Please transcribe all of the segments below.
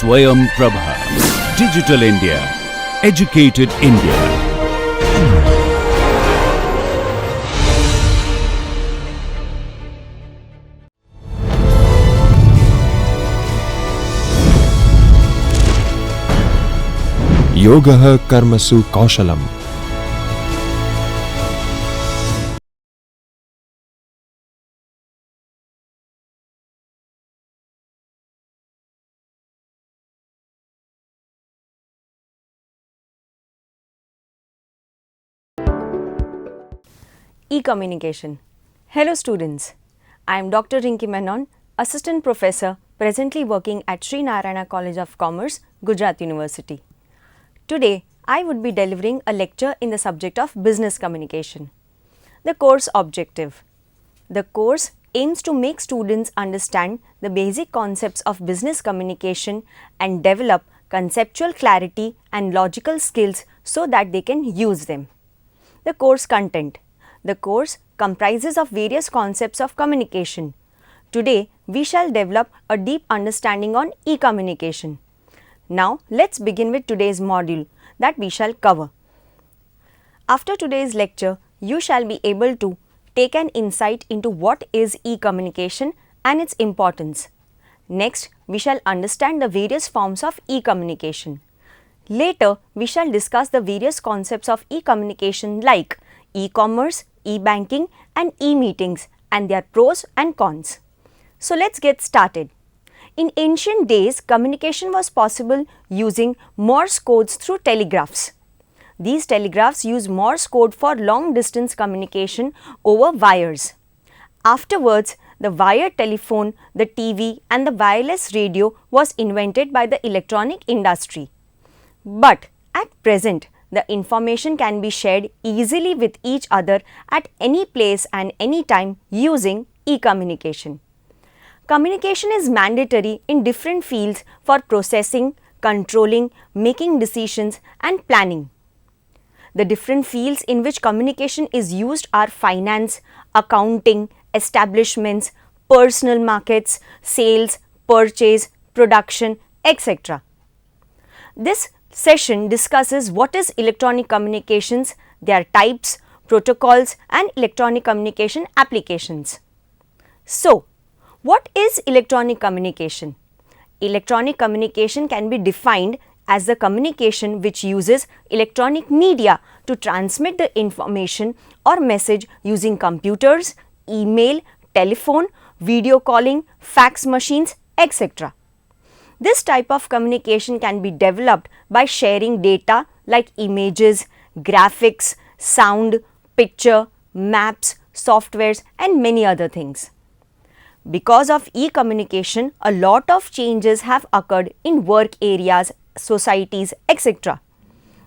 Swayam Prabha. Digital India. Educated India. Yoga Karmasu Kaushalam. E-communication. Hello students, I am Dr. Rinki Menon, Assistant Professor presently working at Sri Narayana College of Commerce, Gujarat University. Today, I would be delivering a lecture in the subject of business communication. The course objective. The course aims to make students understand the basic concepts of business communication and develop conceptual clarity and logical skills so that they can use them. The course content. The course comprises of various concepts of communication. Today, we shall develop a deep understanding on e-communication. Now, let's begin with today's module that we shall cover. After today's lecture, you shall be able to take an insight into what is e-communication and its importance. Next, we shall understand the various forms of e-communication. Later, we shall discuss the various concepts of e-communication like e-commerce, e-banking and e-meetings and their pros and cons. So let's get started. In ancient days, communication was possible using Morse codes through telegraphs. These telegraphs use Morse code for long distance communication over wires. Afterwards, the wired telephone, the TV and the wireless radio was invented by the electronic industry. But at present, the information can be shared easily with each other at any place and any time using e-communication. Communication is mandatory in different fields for processing, controlling, making decisions and planning. The different fields in which communication is used are finance, accounting, establishments, personal markets, sales, purchase, production, etc. This session discusses what is electronic communications, their types, protocols and electronic communication applications. So, what is electronic communication? Electronic communication can be defined as the communication which uses electronic media to transmit the information or message using computers, email, telephone, video calling, fax machines, etc. This type of communication can be developed by sharing data like images, graphics, sound, picture, maps, softwares and many other things. Because of e-communication, a lot of changes have occurred in work areas, societies, etc.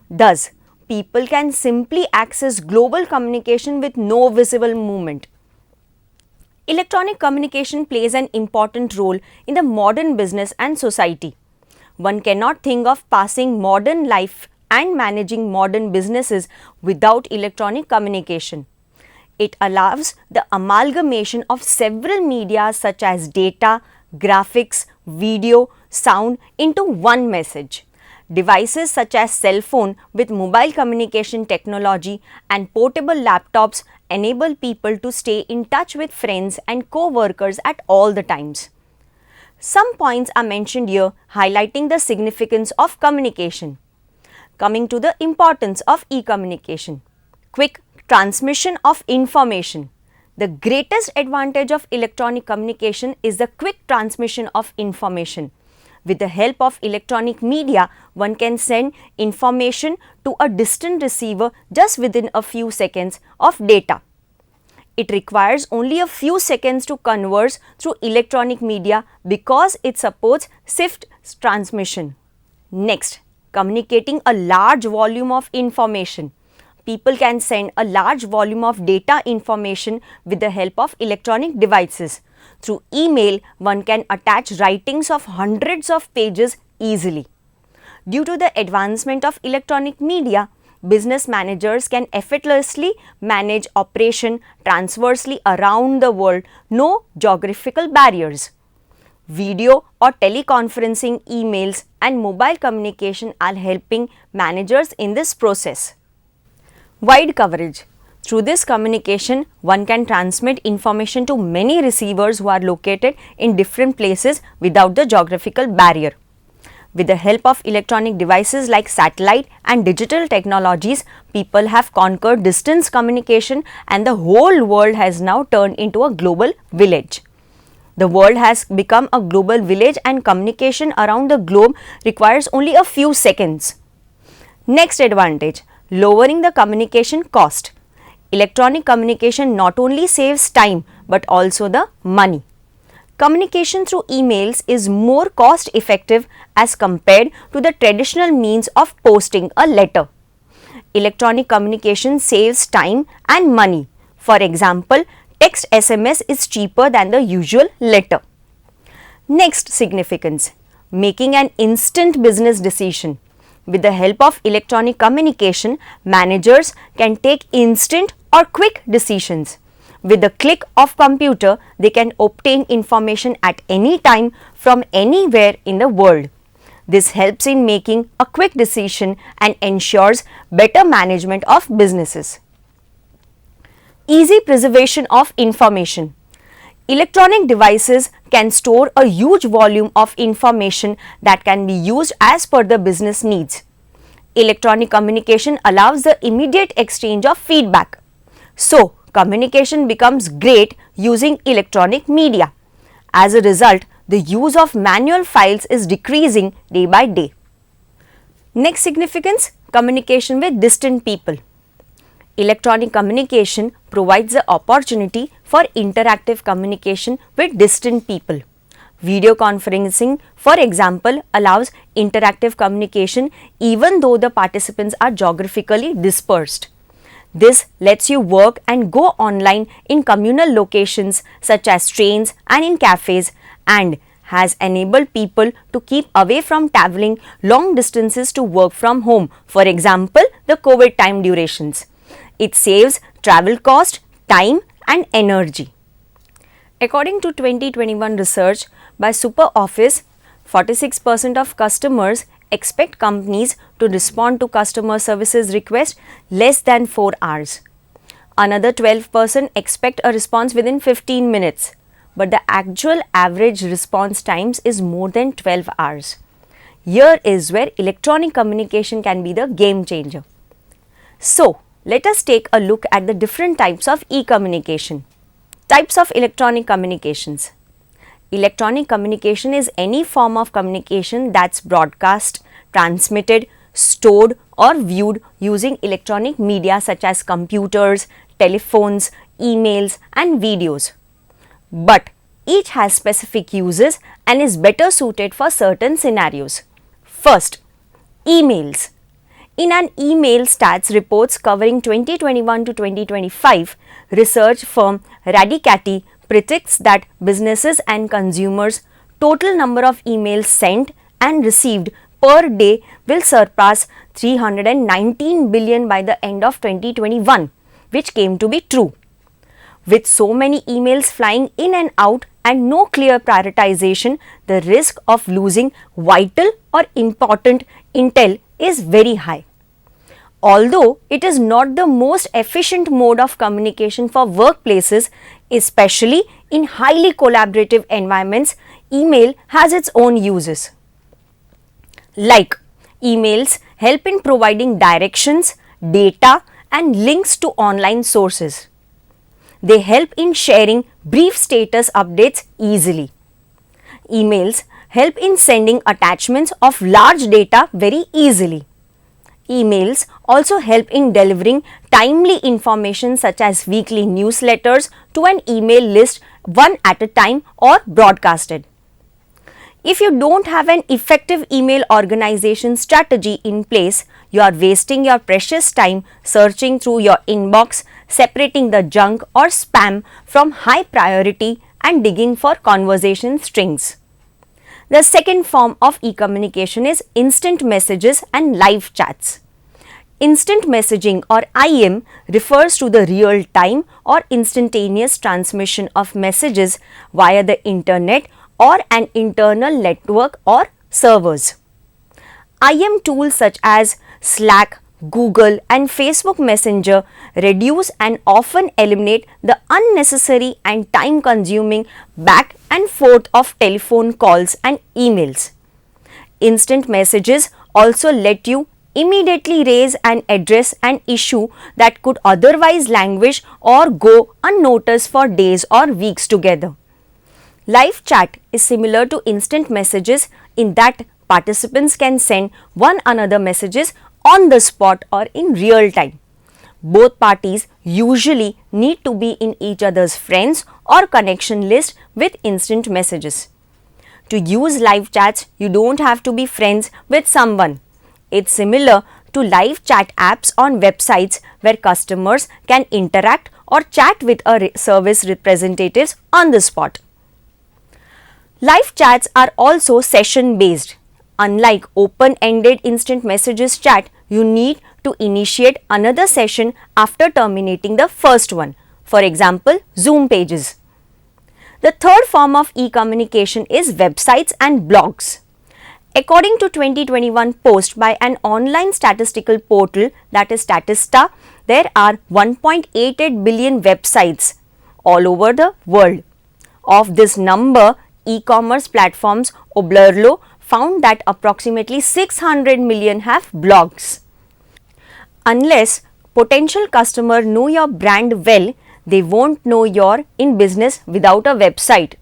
Thus, people can simply access global communication with no visible movement. Electronic communication plays an important role in the modern business and society. One cannot think of passing modern life and managing modern businesses without electronic communication. It allows the amalgamation of several media such as data, graphics, video, sound into one message. Devices such as cell phone with mobile communication technology and portable laptops enable people to stay in touch with friends and co-workers at all the times. Some points are mentioned here highlighting the significance of communication. Coming to the importance of e-communication. Quick transmission of information. The greatest advantage of electronic communication is the quick transmission of information. With the help of electronic media, one can send information to a distant receiver just within a few seconds of data. It requires only a few seconds to converse through electronic media because it supports swift transmission. Next, communicating a large volume of information. People can send a large volume of data information with the help of electronic devices. Through email, one can attach writings of hundreds of pages easily. Due to the advancement of electronic media, business managers can effortlessly manage operation transversely around the world, no geographical barriers. Video or teleconferencing, emails, and mobile communication are helping managers in this process. Wide coverage. Through this communication, one can transmit information to many receivers who are located in different places without the geographical barrier. With the help of electronic devices like satellite and digital technologies, people have conquered distance communication and the whole world has now turned into a global village. The world has become a global village and communication around the globe requires only a few seconds. Next advantage, lowering the communication cost. Electronic communication not only saves time but also the money. Communication through emails is more cost effective as compared to the traditional means of posting a letter. Electronic communication saves time and money. For example, text SMS is cheaper than the usual letter. Next significance, making an instant business decision. With the help of electronic communication, managers can take instant or quick decisions. With the click of computer, they can obtain information at any time from anywhere in the world. This helps in making a quick decision and ensures better management of businesses. Easy preservation of information. Electronic devices can store a huge volume of information that can be used as per the business needs. Electronic communication allows the immediate exchange of feedback. So, communication becomes great using electronic media. As a result, the use of manual files is decreasing day by day. Next significance, communication with distant people. Electronic communication provides the opportunity for interactive communication with distant people. Video conferencing, for example, allows interactive communication even though the participants are geographically dispersed. This lets you work and go online in communal locations such as trains and in cafes and has enabled people to keep away from traveling long distances to work from home, for example, the COVID time durations. It saves travel cost, time and energy. According to 2021 research by SuperOffice, 46% of customers expect companies to respond to customer services requests less than 4 hours. Another 12% expect a response within 15 minutes, but the actual average response times is more than 12 hours. Here is where electronic communication can be the game changer. So, let us take a look at the different types of e-communication. Types of electronic communications. Electronic communication is any form of communication that's broadcast, transmitted, stored or viewed using electronic media such as computers, telephones, emails and videos. But each has specific uses and is better suited for certain scenarios. First, emails. In an email stats reports covering 2021 to 2025, research firm Radicati predicts that businesses and consumers' total number of emails sent and received per day will surpass 319 billion by the end of 2021, which came to be true. With so many emails flying in and out and no clear prioritization, the risk of losing vital or important intel is very high. Although it is not the most efficient mode of communication for workplaces, especially in highly collaborative environments, email has its own uses. Like, emails help in providing directions, data and links to online sources. They help in sharing brief status updates easily. Emails help in sending attachments of large data very easily. Emails also help in delivering timely information such as weekly newsletters to an email list one at a time or broadcasted. If you don't have an effective email organization strategy in place, you are wasting your precious time searching through your inbox, separating the junk or spam from high priority and digging for conversation strings. The second form of e-communication is instant messages and live chats. Instant messaging or IM refers to the real-time or instantaneous transmission of messages via the internet or an internal network or servers. IM tools such as Slack, Google and Facebook Messenger reduce and often eliminate the unnecessary and time-consuming back and forth of telephone calls and emails. Instant messages also let you immediately raise and address an issue that could otherwise languish or go unnoticed for days or weeks together. Live chat is similar to instant messages in that participants can send one another messages on the spot or in real time. Both parties usually need to be in each other's friends or connection list with instant messages. To use live chats, you don't have to be friends with someone. It's similar to live chat apps on websites where customers can interact or chat with a service representatives on the spot. Live chats are also session based. Unlike open-ended instant messages chat, you need to initiate another session after terminating the first one. For example, Zoom pages. The third form of e-communication is websites and blogs. According to 2021 post by an online statistical portal, that is Statista, there are 1.88 billion websites all over the world. Of this number, e-commerce platforms Oblurlo found that approximately 600 million have blogs. Unless potential customers know your brand well, they won't know you're in business without a website.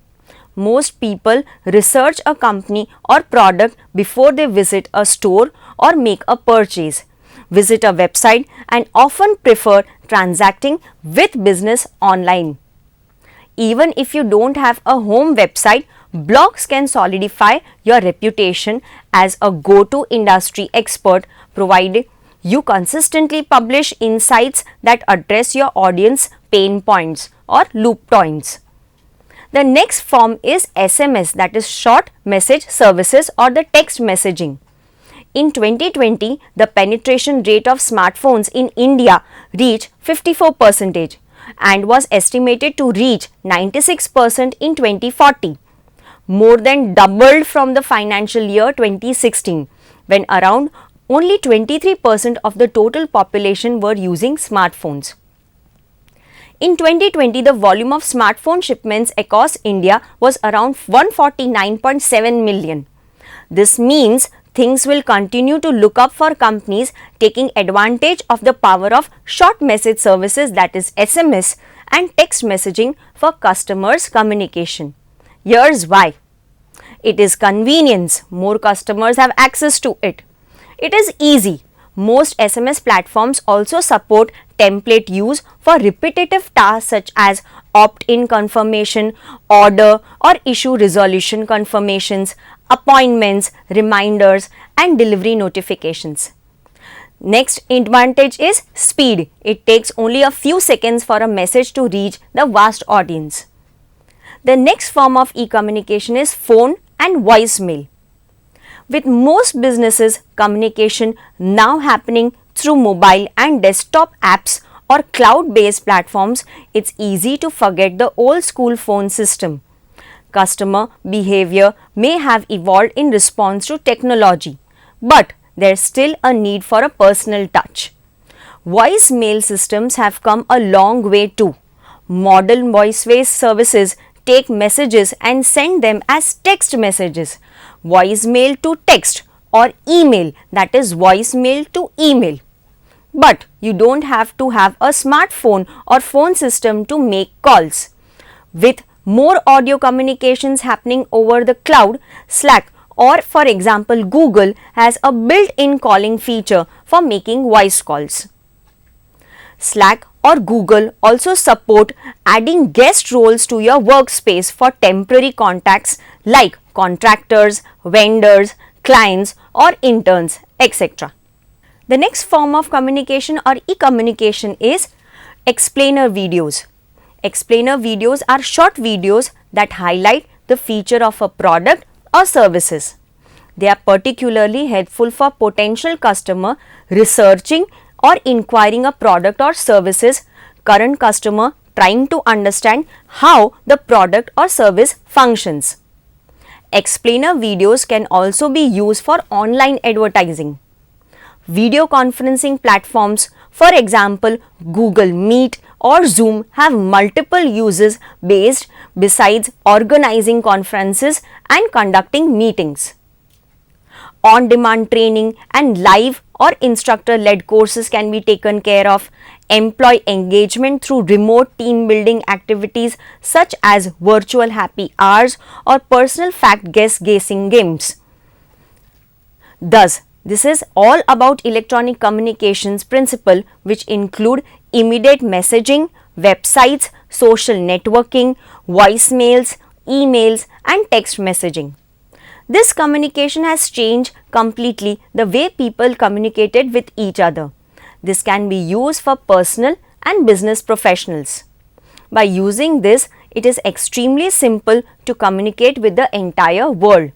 Most people research a company or product before they visit a store or make a purchase, visit a website and often prefer transacting with business online. Even if you don't have a home website, blogs can solidify your reputation as a go-to industry expert, provided you consistently publish insights that address your audience pain points or loop points. The next form is SMS, that is short message services or the text messaging. In 2020, the penetration rate of smartphones in India reached 54% and was estimated to reach 96% in 2040. More than doubled from the financial year 2016, when around only 23% of the total population were using smartphones. In 2020, the volume of smartphone shipments across India was around 149.7 million. This means things will continue to look up for companies taking advantage of the power of short message services, that is SMS, and text messaging for customers' communication. Here's why. It is convenience. More customers have access to it. It is easy. Most SMS platforms also support template use for repetitive tasks such as opt-in confirmation, order or issue resolution confirmations, appointments, reminders and delivery notifications. Next advantage is speed. It takes only a few seconds for a message to reach the vast audience. The next form of e-communication is phone and voicemail. With most businesses communication now happening through mobile and desktop apps or cloud-based platforms, it's easy to forget the old school phone system. Customer behavior may have evolved in response to technology, but there's still a need for a personal touch. Voicemail systems have come a long way too. Modern voice-based services take messages and send them as text messages, voicemail to text or email, that is voicemail to email. But you don't have to have a smartphone or phone system to make calls. With more audio communications happening over the cloud, Slack or for example Google has a built-in calling feature for making voice calls. Slack or Google also support adding guest roles to your workspace for temporary contacts like contractors, vendors, clients or interns, etc. The next form of communication or e-communication is explainer videos. Explainer videos are short videos that highlight the feature of a product or services. They are particularly helpful for potential customer researching or inquiring a product or services, current customer trying to understand how the product or service functions. Explainer videos can also be used for online advertising. Video conferencing platforms, for example Google Meet or Zoom, have multiple uses besides organizing conferences and conducting meetings. On-demand training and live or instructor-led courses can be taken care of. Employee engagement through remote team building activities such as virtual happy hours or personal fact guessing games. Thus, this is all about electronic communications principle, which include immediate messaging, websites, social networking, voicemails, emails and text messaging. This communication has changed completely the way people communicated with each other. This can be used for personal and business professionals. By using this, it is extremely simple to communicate with the entire world.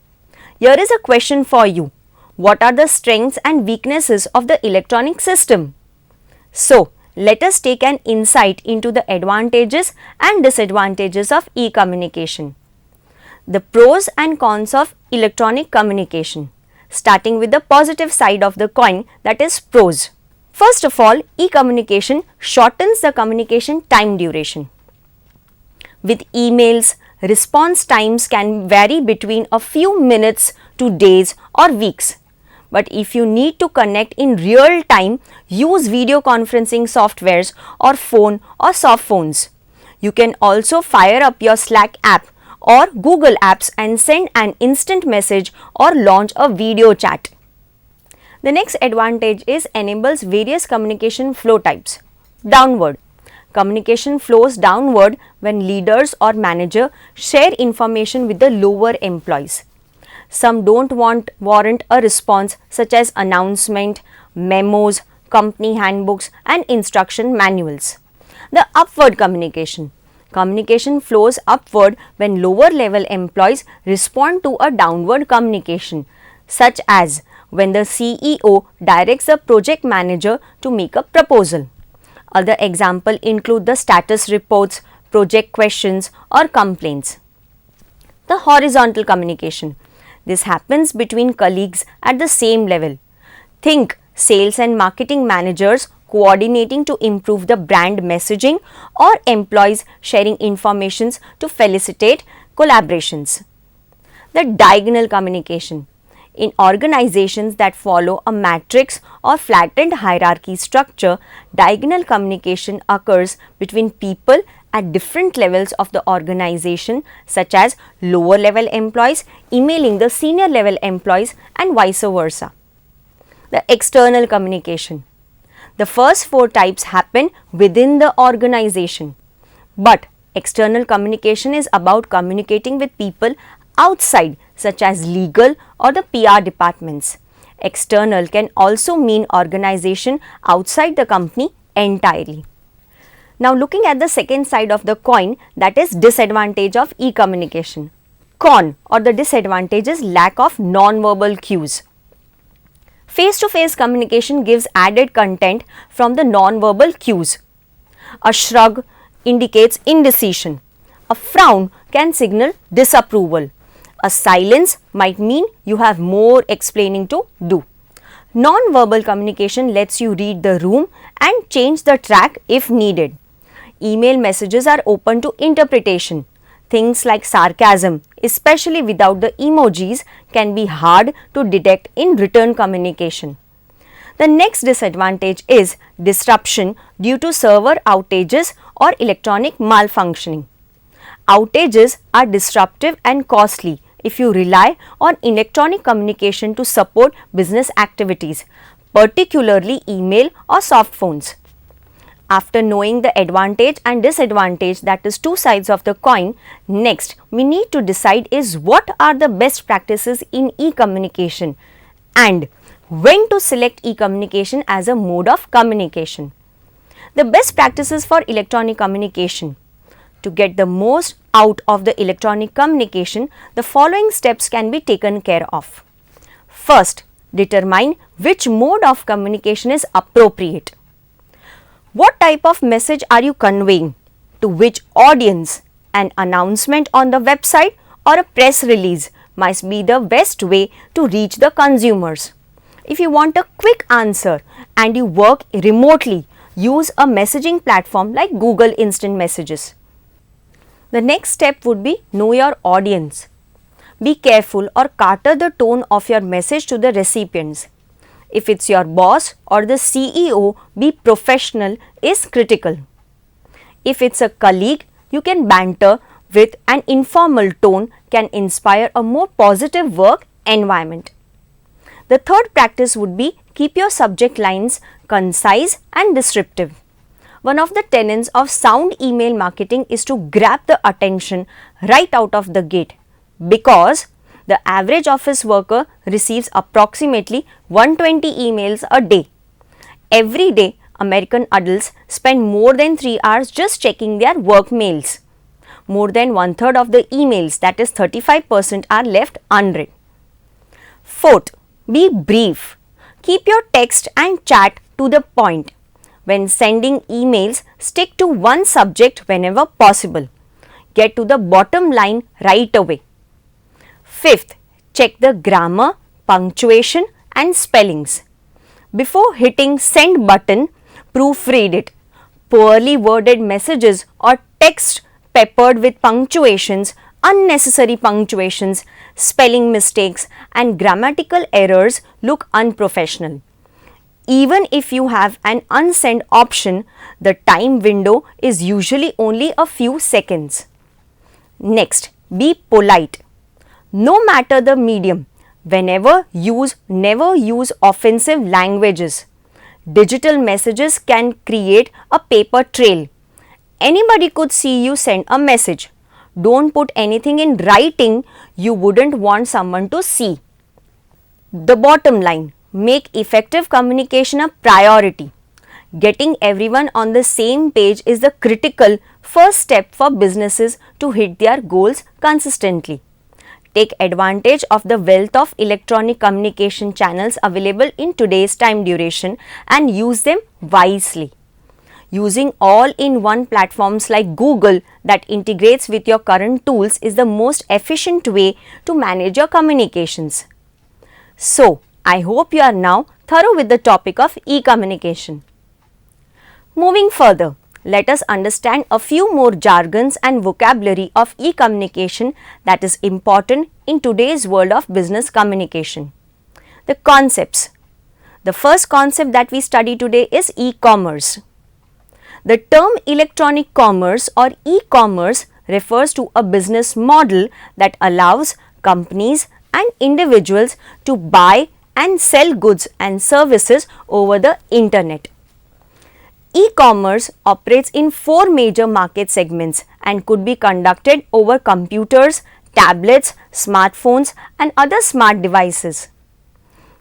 Here is a question for you. What are the strengths and weaknesses of the electronic system? So, let us take an insight into the advantages and disadvantages of e-communication. The pros and cons of electronic communication. Starting with the positive side of the coin, that is pros. First of all, e-communication shortens the communication time duration. With emails, response times can vary between a few minutes to days or weeks. But if you need to connect in real time, use video conferencing softwares or phone or soft phones. You can also fire up your Slack app or Google Apps and send an instant message or launch a video chat. The next advantage is enables various communication flow types. Downward. Communication flows downward when leaders or manager share information with the lower employees. Some don't warrant a response such as announcement, memos, company handbooks and instruction manuals. The upward communication. Communication flows upward when lower level employees respond to a downward communication, such as when the CEO directs the project manager to make a proposal. Other examples include the status reports, project questions or complaints. The horizontal communication. This happens between colleagues at the same level. Think sales and marketing managers coordinating to improve the brand messaging or employees sharing information to facilitate collaborations. The diagonal communication. In organizations that follow a matrix or flattened hierarchy structure, diagonal communication occurs between people at different levels of the organization, such as lower level employees emailing the senior level employees and vice versa. The external communication. The first four types happen within the organization, but external communication is about communicating with people outside, such as legal or the PR departments. External can also mean organization outside the company entirely. Now looking at the second side of the coin, that is disadvantage of e-communication. Con or the disadvantage is lack of non-verbal cues. Face-to-face communication gives added content from the non-verbal cues. A shrug indicates indecision. A frown can signal disapproval. A silence might mean you have more explaining to do. Non-verbal communication lets you read the room and change the track if needed. Email messages are open to interpretation. Things like sarcasm, especially without the emojis, can be hard to detect in written communication. The next disadvantage is disruption due to server outages or electronic malfunctioning. Outages are disruptive and costly if you rely on electronic communication to support business activities, particularly email or soft phones. After knowing the advantage and disadvantage, that is two sides of the coin, next we need to decide is what are the best practices in e-communication and when to select e-communication as a mode of communication. The best practices for electronic communication. To get the most out of the electronic communication, the following steps can be taken care of. First, determine which mode of communication is appropriate. What type of message are you conveying? To which audience? An announcement on the website or a press release must be the best way to reach the consumers. If you want a quick answer and you work remotely, use a messaging platform like Google Instant Messages. The next step would be know your audience. Be careful or cater the tone of your message to the recipients. If it's your boss or the CEO, be professional is critical. If it's a colleague, you can banter with an informal tone can inspire a more positive work environment. The third practice would be keep your subject lines concise and descriptive. One of the tenets of sound email marketing is to grab the attention right out of the gate, because the average office worker receives approximately 120 emails a day. Every day, American adults spend more than 3 hours just checking their work mails. More than one-third of the emails, that is 35%, are left unread. Fourth, be brief. Keep your text and chat to the point. When sending emails, stick to one subject whenever possible. Get to the bottom line right away. Fifth, check the grammar, punctuation and spellings. Before hitting send button, proofread it. Poorly worded messages or text peppered with punctuations, unnecessary punctuations, spelling mistakes and grammatical errors look unprofessional. Even if you have an unsend option, the time window is usually only a few seconds. Next, be polite. No matter the medium, never use offensive languages. Digital messages can create a paper trail. Anybody could see you send a message. Don't put anything in writing you wouldn't want someone to see. The bottom line, make effective communication a priority. Getting everyone on the same page is the critical first step for businesses to hit their goals consistently. Take advantage of the wealth of electronic communication channels available in today's time duration and use them wisely. Using all-in-one platforms like Google that integrates with your current tools is the most efficient way to manage your communications. So, I hope you are now thorough with the topic of e-communication. Moving further, let us understand a few more jargons and vocabulary of e-communication that is important in today's world of business communication. The concepts. The first concept that we study today is e-commerce. The term electronic commerce or e-commerce refers to a business model that allows companies and individuals to buy and sell goods and services over the internet. E-commerce operates in 4 major market segments and could be conducted over computers, tablets, smartphones and other smart devices.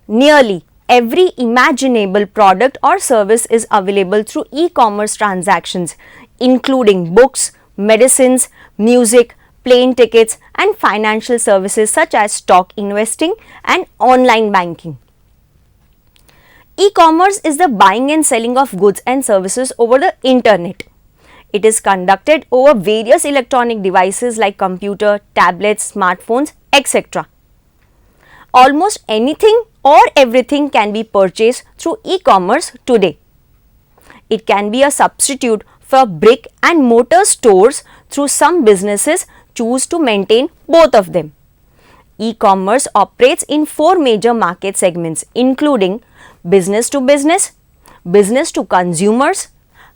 Nearly every imaginable product or service is available through e-commerce transactions, including books, medicines, music, plane tickets and financial services such as stock investing and online banking. E-commerce is the buying and selling of goods and services over the internet. It is conducted over various electronic devices like computer, tablets, smartphones, etc. Almost anything or everything can be purchased through e-commerce today. It can be a substitute for brick and mortar stores through some businesses choose to maintain both of them. E-commerce operates in 4 major market segments including business to business, business to consumers,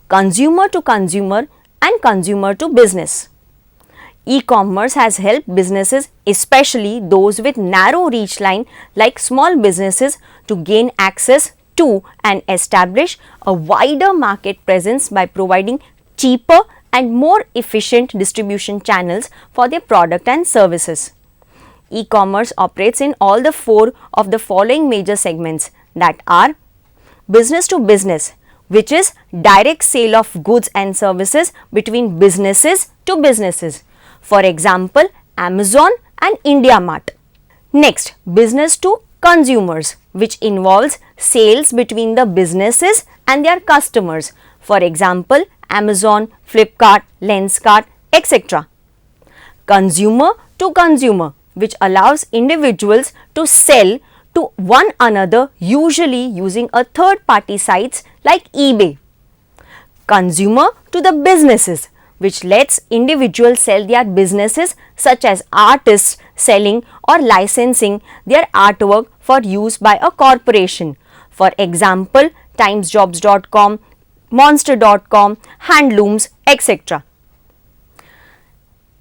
consumer to consumer and consumer to business. E-commerce has helped businesses, especially those with narrow reach line like small businesses, to gain access to and establish a wider market presence by providing cheaper and more efficient distribution channels for their product and services. E-commerce operates in all the 4 of the following major segments, that are business to business, which is direct sale of goods and services between businesses to businesses. For example, Amazon and IndiaMart. Next, business to consumers, which involves sales between the businesses and their customers. For example, Amazon, Flipkart, Lenskart, etc. Consumer to consumer, which allows individuals to sell to one another, usually using a third party sites like eBay. Consumer to the businesses, which lets individuals sell their businesses, such as artists selling or licensing their artwork for use by a corporation. For example, timesjobs.com, monster.com, handlooms, etc.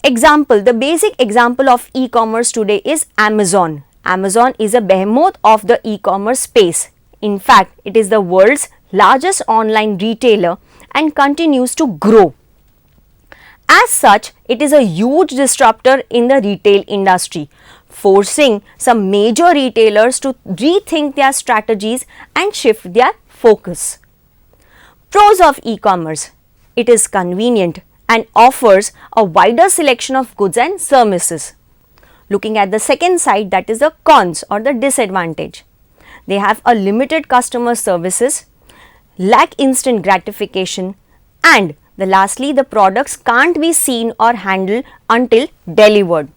Example, the basic example of e-commerce today is Amazon. Amazon is a behemoth of the e-commerce space. In fact, it is the world's largest online retailer and continues to grow. As such, it is a huge disruptor in the retail industry, forcing some major retailers to rethink their strategies and shift their focus. Pros of e-commerce: it is convenient and offers a wider selection of goods and services. Looking at the second side, that is the cons or the disadvantage. They have a limited customer services, lack instant gratification, and lastly, the products can't be seen or handled until delivered.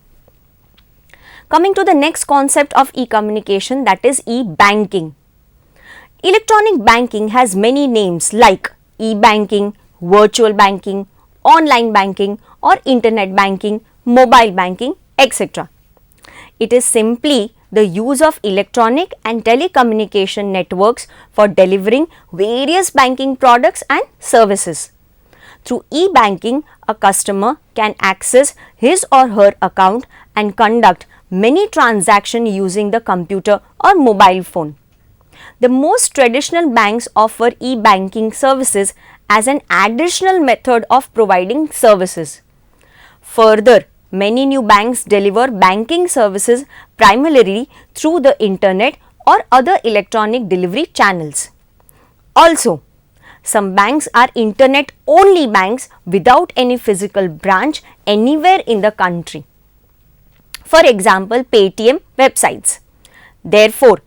Coming to the next concept of e-communication, that is e-banking. Electronic banking has many names like e-banking, virtual banking, online banking or internet banking, mobile banking, etc. It is simply the use of electronic and telecommunication networks for delivering various banking products and services. Through e-banking, a customer can access his or her account and conduct many transactions using the computer or mobile phone. The most traditional banks offer e-banking services as an additional method of providing services. Further, many new banks deliver banking services primarily through the internet or other electronic delivery channels. Also, some banks are internet only banks without any physical branch anywhere in the country. For example, Paytm websites. Therefore,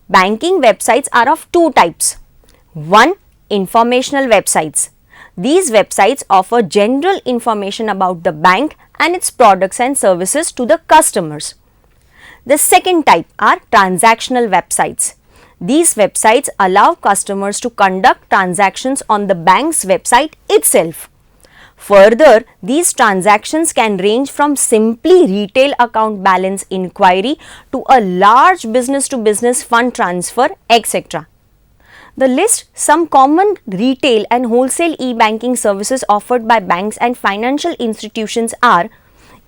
banking websites are of two types. One, informational websites. These websites offer general information about the bank and its products and services to the customers. The second type are transactional websites. These websites allow customers to conduct transactions on the bank's website itself. Further, these transactions can range from simply retail account balance inquiry to a large business-to-business fund transfer, etc. The list some common retail and wholesale e-banking services offered by banks and financial institutions are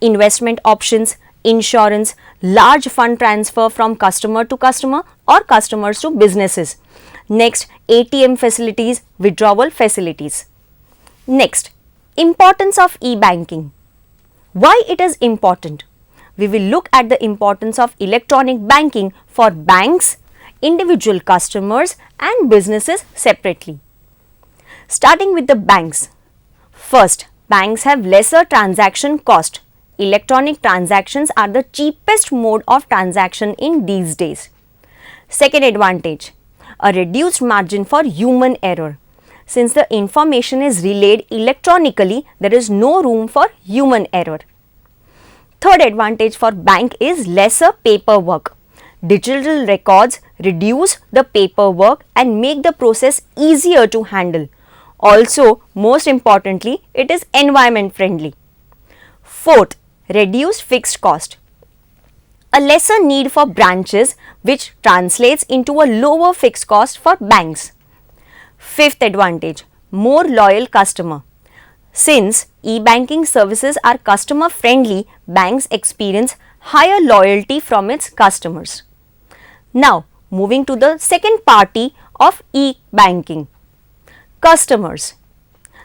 investment options, insurance, large fund transfer from customer to customer or customers to businesses. Next, ATM facilities, withdrawal facilities. Next, importance of e-banking. Why it is important? We will look at the importance of electronic banking for banks, individual customers and businesses separately. Starting with the banks. First, banks have lesser transaction cost. Electronic transactions are the cheapest mode of transaction in these days. Second advantage, a reduced margin for human error. Since the information is relayed electronically, there is no room for human error. Third advantage for bank is lesser paperwork. Digital records reduce the paperwork and make the process easier to handle. Also, most importantly, it is environment friendly. Fourth, reduced fixed cost. A lesser need for branches, which translates into a lower fixed cost for banks. Fifth advantage, more loyal customer. Since e-banking services are customer friendly, banks experience higher loyalty from its customers. Now, moving to the second party of e-banking, customers.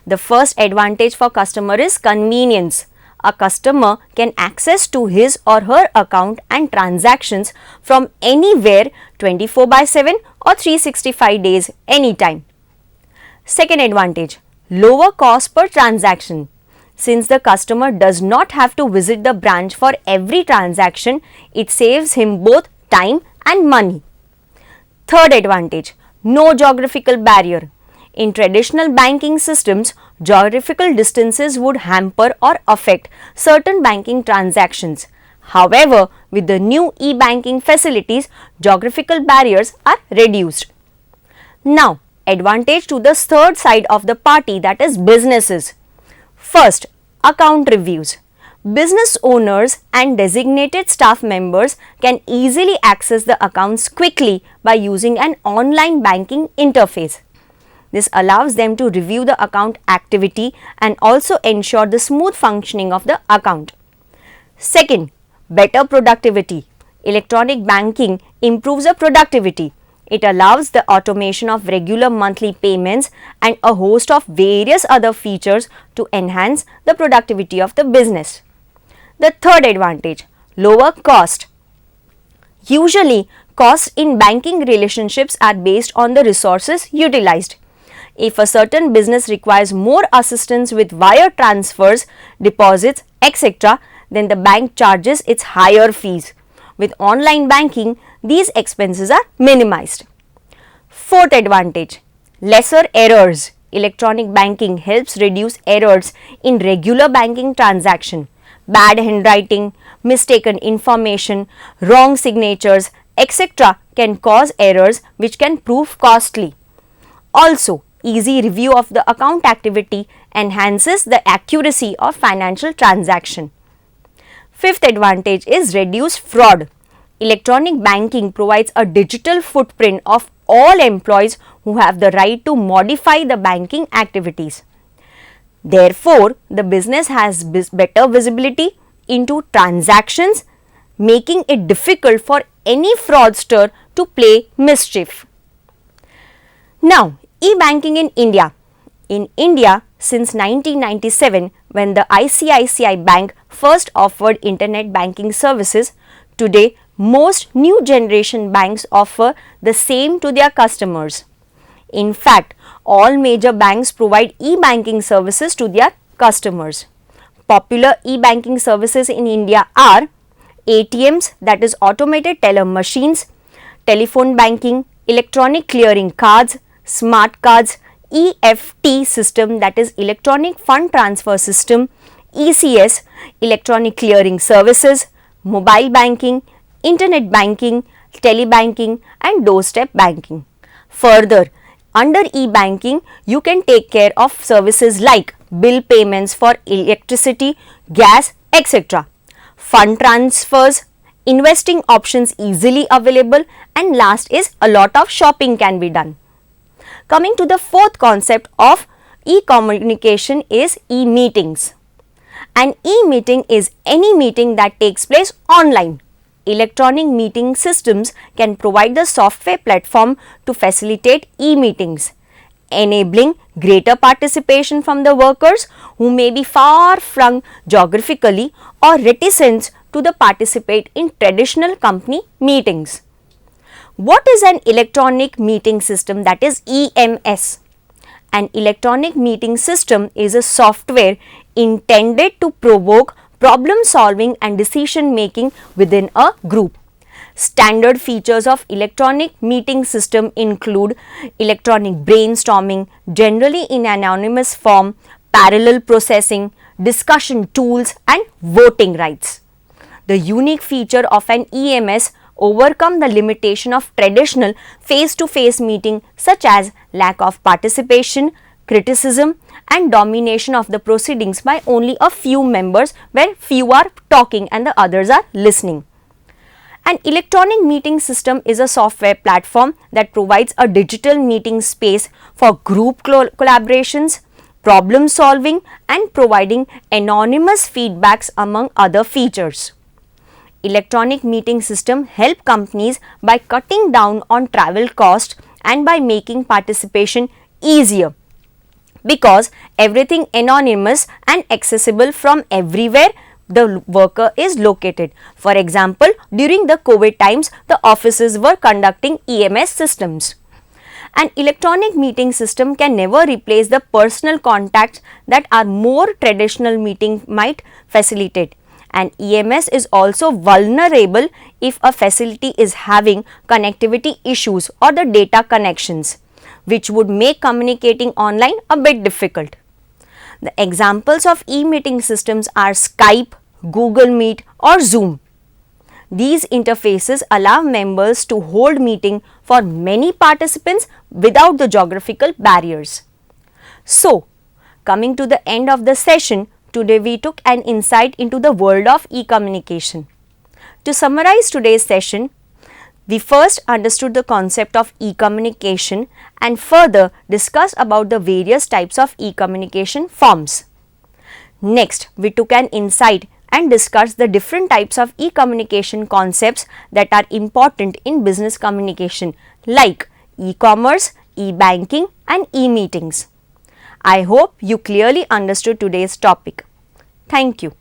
The first advantage for customer is convenience. A customer can access to his or her account and transactions from anywhere 24/7 or 365 days anytime. Second advantage, lower cost per transaction. Since the customer does not have to visit the branch for every transaction, it saves him both time and money. Third advantage, no geographical barrier. In traditional banking systems, geographical distances would hamper or affect certain banking transactions. However, with the new e-banking facilities, geographical barriers are reduced. Now, advantage to the third side of the party, that is businesses. First, account reviews. Business owners and designated staff members can easily access the accounts quickly by using an online banking interface. This allows them to review the account activity and also ensure the smooth functioning of the account. Second, better productivity. Electronic banking improves the productivity. It allows the automation of regular monthly payments and a host of various other features to enhance the productivity of the business. The third advantage, lower cost. Usually, costs in banking relationships are based on the resources utilized. If a certain business requires more assistance with wire transfers, deposits, etc., then the bank charges its higher fees. With online banking, these expenses are minimized. Fourth advantage, lesser errors. Electronic banking helps reduce errors in regular banking transaction. Bad handwriting, mistaken information, wrong signatures, etc. can cause errors which can prove costly. Also, easy review of the account activity enhances the accuracy of financial transaction. Fifth advantage is reduced fraud. Electronic banking provides a digital footprint of all employees who have the right to modify the banking activities. Therefore, the business has better visibility into transactions, making it difficult for any fraudster to play mischief. Now, e-banking in India. In India, since 1997, when the ICICI Bank first offered internet banking services, today most new generation banks offer the same to their customers. In fact, all major banks provide e-banking services to their customers. Popular e-banking services in India are ATMs, that is automated teller machines, telephone banking, electronic clearing cards, smart cards, EFT system, that is electronic fund transfer system, ECS, electronic clearing services, mobile banking, internet banking, telebanking and doorstep banking. Further, under e-banking, you can take care of services like bill payments for electricity, gas, etc. Fund transfers, investing options easily available, and last is a lot of shopping can be done. Coming to the fourth concept of e-communication is e-meetings. An e-meeting is any meeting that takes place online. Electronic meeting systems can provide the software platform to facilitate e-meetings, enabling greater participation from the workers who may be far flung geographically or reticent to participate in traditional company meetings. What is an electronic meeting system, that is EMS? An electronic meeting system is a software intended to provoke problem solving and decision making within a group. Standard features of electronic meeting system include electronic brainstorming, generally in anonymous form, parallel processing, discussion tools and voting rights. The unique feature of an EMS overcome the limitation of traditional face-to-face meeting, such as lack of participation, criticism and domination of the proceedings by only a few members, where few are talking and the others are listening. An electronic meeting system is a software platform that provides a digital meeting space for group collaborations, problem solving and providing anonymous feedbacks among other features. Electronic meeting system help companies by cutting down on travel cost and by making participation easier, because everything anonymous and accessible from everywhere the worker is located. For example, during the COVID times, the offices were conducting EMS systems. An electronic meeting system can never replace the personal contacts that our more traditional meeting might facilitate. And EMS is also vulnerable if a facility is having connectivity issues or the data connections, which would make communicating online a bit difficult. The examples of e-meeting systems are Skype, Google Meet or Zoom. These interfaces allow members to hold meeting for many participants without the geographical barriers. So, coming to the end of the session, today we took an insight into the world of e-communication. To summarize today's session, we first understood the concept of e-communication and further discussed about the various types of e-communication forms. Next, we took an insight and discussed the different types of e-communication concepts that are important in business communication like e-commerce, e-banking and e-meetings. I hope you clearly understood today's topic. Thank you.